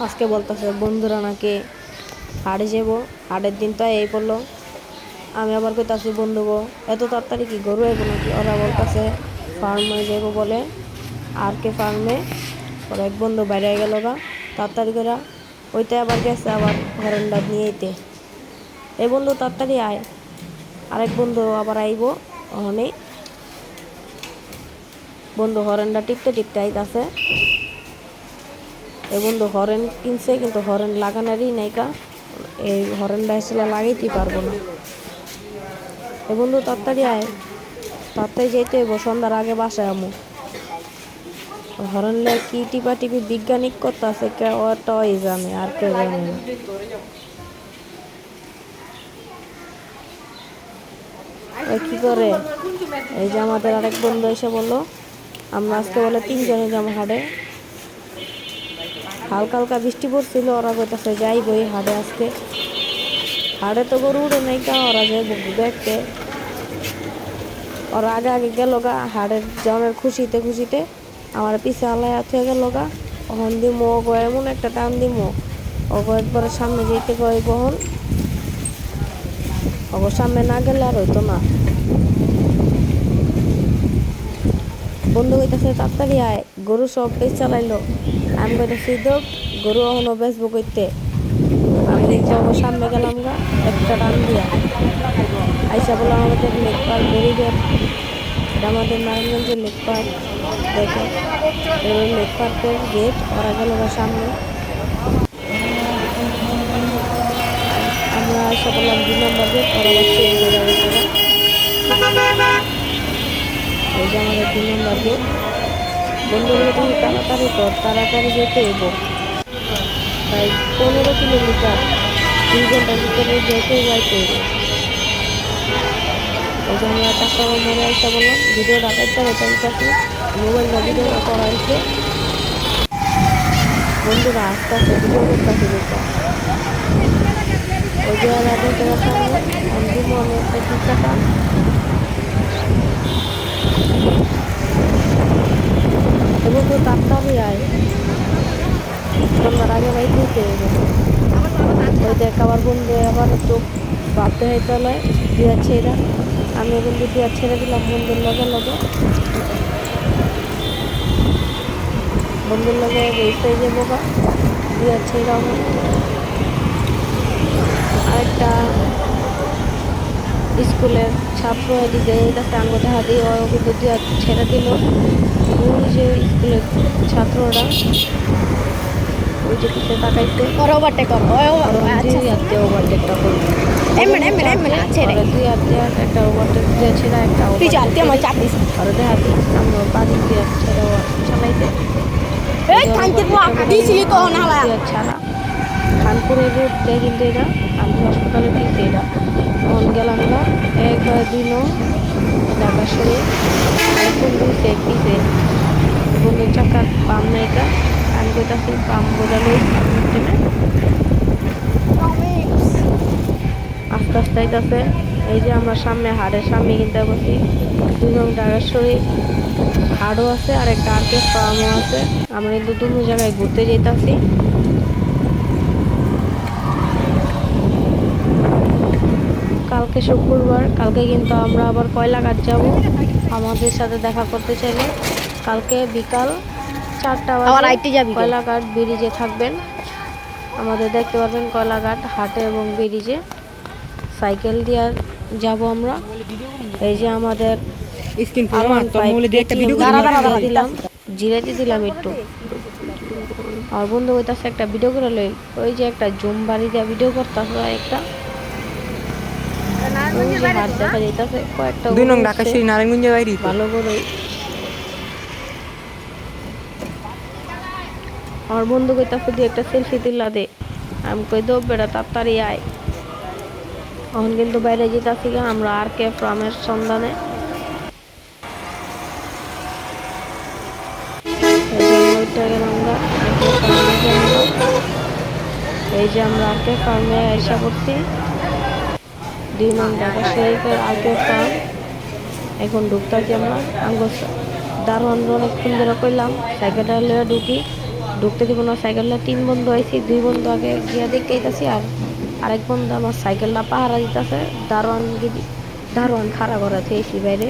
আজকে বলতেছে বন্ধুরা নাকি হাটে যাবো, হাটের দিন তো এই পড়লো। আমি আবার কইতাছি বন্ধু গো এত তাড়াতাড়ি কি গরু আইব নাকি? ওরা বলতেছে ফার্মে যাবো বলে, আর কে ফার্মে। ওর এক বন্ধু বাইরে গেল গা তাড়াতাড়ি করে, ওইতে আবার গেছে আবার হরেনটা নিয়ে আইতে। এই বন্ধু তাড়াতাড়ি আয়, আরেক বন্ধু আবার আইব। অনেক বন্ধু হরেনটা টিপতে টিপতে আইতাছে। এই বন্ধু হরেন কিনছে কিন্তু হরেন লাগানোরই নাইকা, এই হরেনটা আসলে লাগাইতেই পারবো না। এই বন্ধু তাড়াতাড়ি আয়, তাড়াতাড়ি যেতে হইব, সন্ধ্যার আগে বাসায় আমু। হরেন লে কি টিপা টিপি বিজ্ঞানিক করতেছে, ওটাই জানে, আর কেউ জানে না। ওই কি করে, এই যে আমাদের আরেক বন্ধু এসে বললো আমরা আজকে বলে 3 জনে যাবো হাটে। হালকা হালকা বৃষ্টি পড়ছিল, ওরা কইতাছে যাইবই হাটে আজকে। হাটে তো গরু উঠে নাই কা, ওরা যাইব দেখতে। ওরা আগে আগে গেল গা হাটের জনের খুশিতে খুশিতে, আমার পিছে আলাই হয়ে গেল গা। ওখান দিমো এমন একটা টান দিমো, ওগো একবারে সামনে যেতে কয় বহন, ওগো সামনে না গেলে আর হইতো না। বন্ধু কইতাছে তাড়াতাড়ি আয়, গরু সব পেজ চালাইলো। আমি কইতাছি দোক গরু এখনো বেচবো কইতে। আমি তো সামনে গেলাম গা একটা টান দিয়া, আইসা বললাম আমাদের লেক পার্ক বেরিগেট, এটা আমাদের নারায়ণগঞ্জের লেক পার্ক। দেখে এবার লেক পার্কের গেট, ওরা গেল গা সামনে। আমরা আইসা বললাম 2 নম্বর গেট, ওরা বাচ্চা বেড়ে গেছে গা। এই যে আমাদের 2 নম্বর গেট। বন্ধুগুলো তুমি তাড়াতাড়ি কর, তাড়াতাড়ি যেতে হইব, প্রায় 15 কিলোমিটার, 2 ঘন্টার ভিতরে যেতে যাইতে হইব। এই যে আমরা 4টা মোড়ে আইসা বললাম ভিডিওটা একটা চাইতেছি, মোবাইলটা ভিডিওটা করা হয়েছে। বন্ধুরা আস্তে আস্তে ভিডিও করতেছি দেখো, ওই যে রাতের জায়গার সামনে অন্তিম অনেক একটা টাকা। এবং তো তাড়াতাড়ি আয়, সন্ধ্যার আগে বাইক নিতে হবে। ওই দেখ আবার বন্ধু আবার চোখ ভাবতে হইতে নয় দুয়ার ছেড়া। আমি বন্ধু দুয়ার ছেড়ে দিলাম বন্ধুর লগে লগে, বন্ধুর লগে বইতে যাবো গা দুয়ার ছেড়া। আরেকটা স্কুলের ছাত্র এদিকে যাইতেছে আঙ্গুতে হাতি, ও কিন্তু দুয়ার ছেড়ে দিল। ওই যে স্কুলের ছাত্ররা ওই যে পিছিয়ে তাকাইতে ওভারটেক করো, ওভারটেকটা করবো। দুই হাত একটা ওভারটেক দিয়েছিল, একটা ওরা দেখাতে আমরা বাড়ি দিয়ে ছেড়ে চালাইতে ছাড়া। খানপুরের রোড দেয় কিন্তু এটা, আমি হাসপাতালের পিছিয়ে এটা তখন গেলাম না। 1-2 ঢাকা শরীর আরেকজন দুইছে পিছে বন্ধুর চাকার পাম নাইকা। আমি কইতাছি পাম বোঝালো আস্তে আস্তে আইতাছে। এই যে আমরা সামনে হাটের সামনে কিনতে বসি, 2 নং ঢাকা শরীর হাটও আছে আর একটা আর্কের ফার্মও আছে। আমরা কিন্তু 2 জায়গায় ঘুরতে যেতেছি। কালকে শুক্রবার, কালকে কিন্তু আমরা আবার কয়লাঘাট যাব। আমাদের সাথে দেখা করতে চাইলে কালকে বিকাল 4টা বাজে কয়লাঘাট ব্রিজে থাকবেন, আমাদের দেখতে পারবেন কয়লাঘাট হাটে এবং ব্রিজে। সাইকেল দিয়ে যাব আমরা। এই যে আমাদের দিলাম, জিরাইতে দিলাম একটু। আর বন্ধু হইতাছে একটা ভিডিও করে লই, ওই যে একটা জুম বাড়ি দিয়ে ভিডিও করতেছে একটা, দেখা যাইতেছে কয়েকটা 2 নং ঢাকা সেই নারায়ণগঞ্জের বাইরে ভালো করে। আমার বন্ধু কইতাছে দিয়ে একটা সেলফি তুলা দে। আমি কই দো বেটা তাড়াতাড়ি আয়। এখন কিন্তু বাইরে যেতেছি আমরা আর কে ফার্মের সন্ধানে। এই যে আমরা আর কে ফার্মে আইসা করছি, 2 নং ঢাকা শরীফের আর কে ফার্ম। এখন ঢুকতেছি আমরা, দারোয়ান অনেকক্ষণ ধরে কইলাম সাইকেলটা লয়ে ঢুকি, ঢুকতে দিব না সাইকেলটা। 3 বন্ধু আইছি, 2 বন্ধু আগে গিয়া দেখতে আইতাছি, আর আরেক বন্ধু আমার সাইকেলটা পাহারা দিতেছে। দারোয়ান খাড়া করা থেয়েছি বাইরে।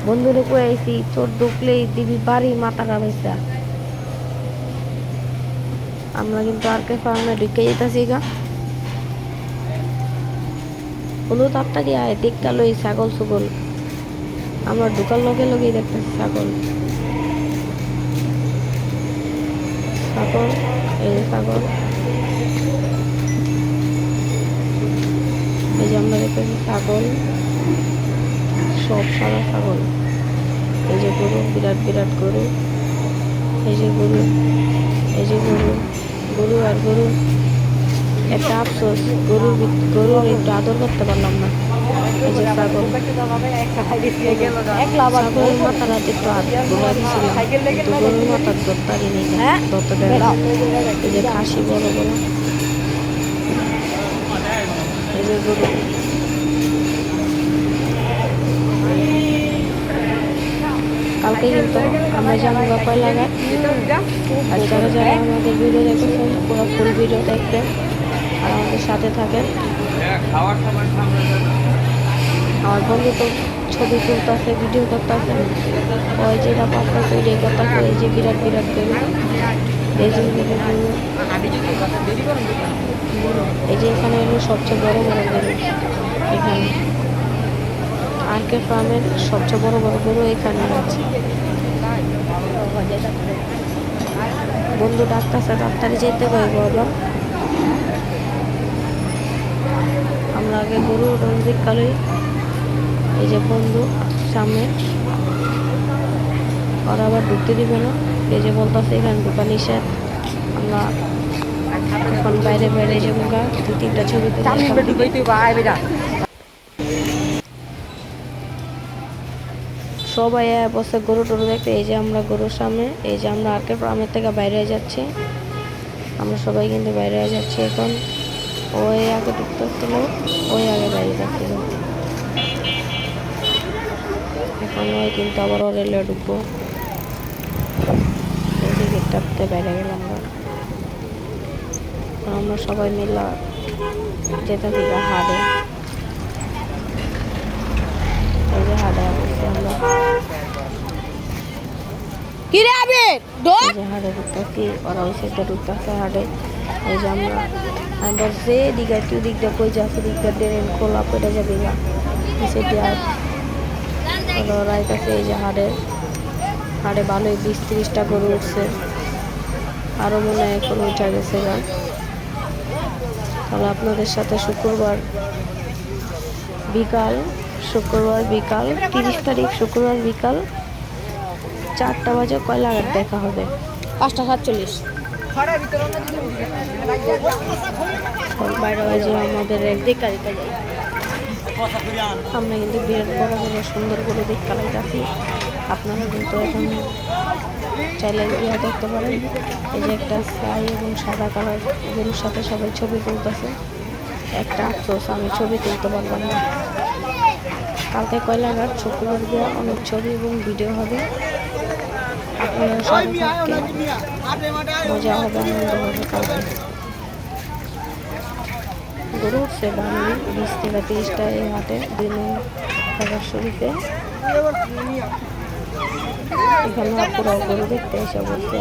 বন্ধুরে কয়ে আইছি চোর ঢুকলেই দিবি বাড়ি মাথাটা ভাইসা। আমরা কিন্তু আরকে ফার্মে ঢুকে যেতেছি গা। বন্ধু তাড়াতাড়ি আয়, দেখতে লই ছাগল সুগল। আমরা ঢুকার লগে লগেই দেখতেছি ছাগল। ছাগল, এই যে ছাগল, এই যে আমরা দেখতেছি ছাগল, সব সাদা ছাগল। এই যে গরু, বিরাট বিরাট গরু, এই যে গরু, এই যে গরু, গরু আর গরু। একটা আফসোস, গরুর একটু আদর করতে পারলাম না। এই যে ছাগল, ছাগলের মাথার হাতে একটু হাত গোলা দিয়েছিলাম, কিন্তু গরুর মাথার দত্তারি নেই, দত্ত দেয় না। এই যে খাসি বড় বড়, এই যে গরু। কালকে কিন্তু আমরা যাবো কয়লাঘাট। আর যারা যারা আমাদের ভিডিও দেখেছেন পুরো ফুল ভিডিও দেখবেন আর আমাদের সাথে থাকেন। আমার বন্ধু তো ছবি তুলতেছে, ভিডিও করতেছে, ওই যেটা পারতেছে ওইটাই করতেছে। এই যে বিরাট বিরাট গরু, এই যে গরু, এই যে এখানে হলো সবচেয়ে বড় বড় গরু। এখানে আরকে ফার্মের সবচেয়ে বড় বড় গরু এখানে আছে। বন্ধু ডাক্তারছে, ডাক্তারে যেতে পারবো আবার। আমরা আগে গরু রঞ্জিকালই। এই যে বন্ধু সামনে, ওরা আবার ঢুকতে দিবে না। এই যে বলতেছে এখানে ঢুকা নিষেধ। আমরা এখন বাইরে বাইরে যাবো গা, 2-3টা ছবি তুলে সবাই বসে গরু টরু দেখতে। এই যে আমরা গরুর সামনে, এই যে আমরা আরকে ফার্মের থেকে বাইরে যাচ্ছি। আমরা সবাই কিন্তু বাইরে যাচ্ছি এখন। ওই আগে ঢুকতেছিল, ওই আগে বাইরে যাচ্ছিল। এখন ওই কিন্তু আবার রেলে ঢুকবো। এই যে গেটটাতে বাইরে গেলাম আমরা সবাই মিলে যেতেছি হাটে। এই যে হাটে আসছি আমরা, হাটে ঢুকতেছি, ওরা ওই সাইডে ঢুকতেছে হাটে। এই যে আমরা যে দিকে তুই দিকটা কই যাচ্ছি, দিকটা ট্রেন খোলা পেটে যাবি গা সেটি। আর ওরা কাছে এই যে হাটে ভালোই 20-30টা গরু উঠছে, আরও মনে হয় এখন উঠা গেছে গা। তাহলে আপনাদের সাথে শুক্রবার বিকাল 30 তারিখ শুক্রবার বিকাল 4টা বাজে কয়লাঘাট দেখা হবে। 5:47। বাইরে বাজে আমাদের আমরা কিন্তু বিরাট বড় বড় সুন্দর করে দেখা লাগাচ্ছি। আপনারা কিন্তু এখন চাইলে গিয়ে দেখতে পারেন। এই যে একটা ছাই এবং সাদা কালার গরুর সাথে সবাই ছবি তুলতেছে। একটা আফসোস, আমি ছবি তুলতে পারলাম না। কালকে কয়লাঘাট শুক্রবার গিয়ে অনেক ছবি এবং ভিডিও হবে। আপনারা সবাই মজা হবে, আনন্দ হবে। কালকে গরু উঠছে ভালোই, 20 থেকে 30টা এই হাটে 2 নং ঢাকা শরীফে। এখানে পুরো গরু দেখতে এসে বলছে,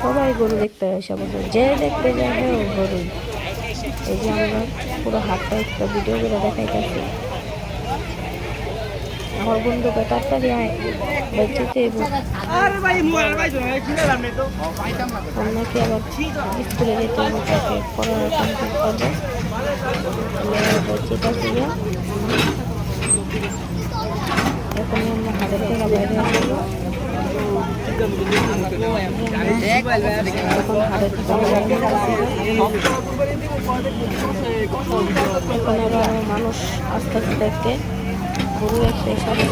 সবাই গরু দেখতে এসে বলছে, যে দেখতে যায় হ্যাঁ গরু। এই যে আমরা পুরো হাটটা একটা ভিডিও করে দেখাইতেছি। আমার বন্ধুকে তাড়াতাড়ি আয় বেঁচেতে আমরা কি আবার স্কুলে যেতে হবে, তাকে পড়াশোনা কমপ্লিট করবো। বেঁচেছি এখন আমরা হাটের থেকে বাইরে আসবো। এখন হাটের থেকে এখন আবার মানুষ আস্তে আস্তে দেখতে গরু একটা হিসাবে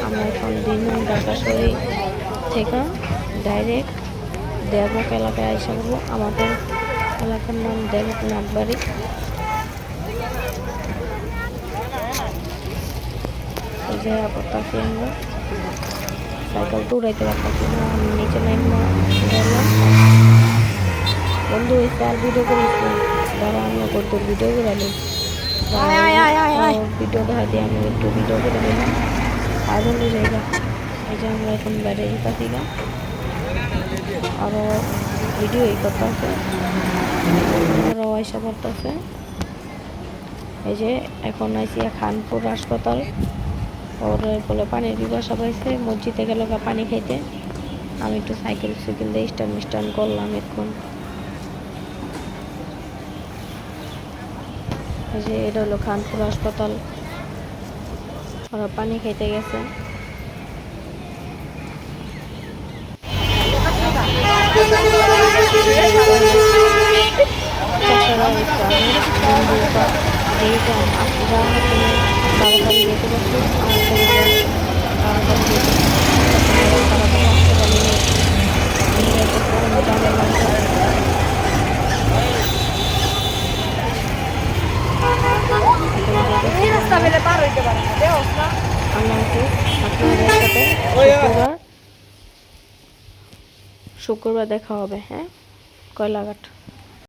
আমরা এখন 2 নং ঢাকা শরীফ থেকে ডাইরেক্ট দেবক এলাকায় আসা করবো। আমাদের এলাকার নাম দেবনাথবাড়ি। এই যে করতেছি আমরা, সাইকেল তো উড়াইতে পারতেছি না, আমি নিচে নামবো গেলাম। বন্ধু হয়েছে আর ভিডিও করিস না, ধরো আমি করতে ভিডিও করে নিই, ভিডিও দেখা দিয়ে আমি একটু ভিডিও করে দিলাম। আর বন্ধু জায়গা এই যে আমরা এখন বাইরে যেতেছি না, আরও ভিডিও এই করতেছে, আরও এসে করতেছে। এই যে এখন আইসি খানপুর হাসপাতাল, ওর বলে পানির পিপাসা পাইছে, মসজিদে গেল পানি খাইতে। আমি একটু সাইকেল দিয়ে স্ট্যান্ড করলাম এখন। এই যে এটা হলো খানপুর হাসপাতাল, ওরা পানি খাইতে গেছে। শুক্রবার দেখা হবে, হ্যাঁ, কয়লাঘাট।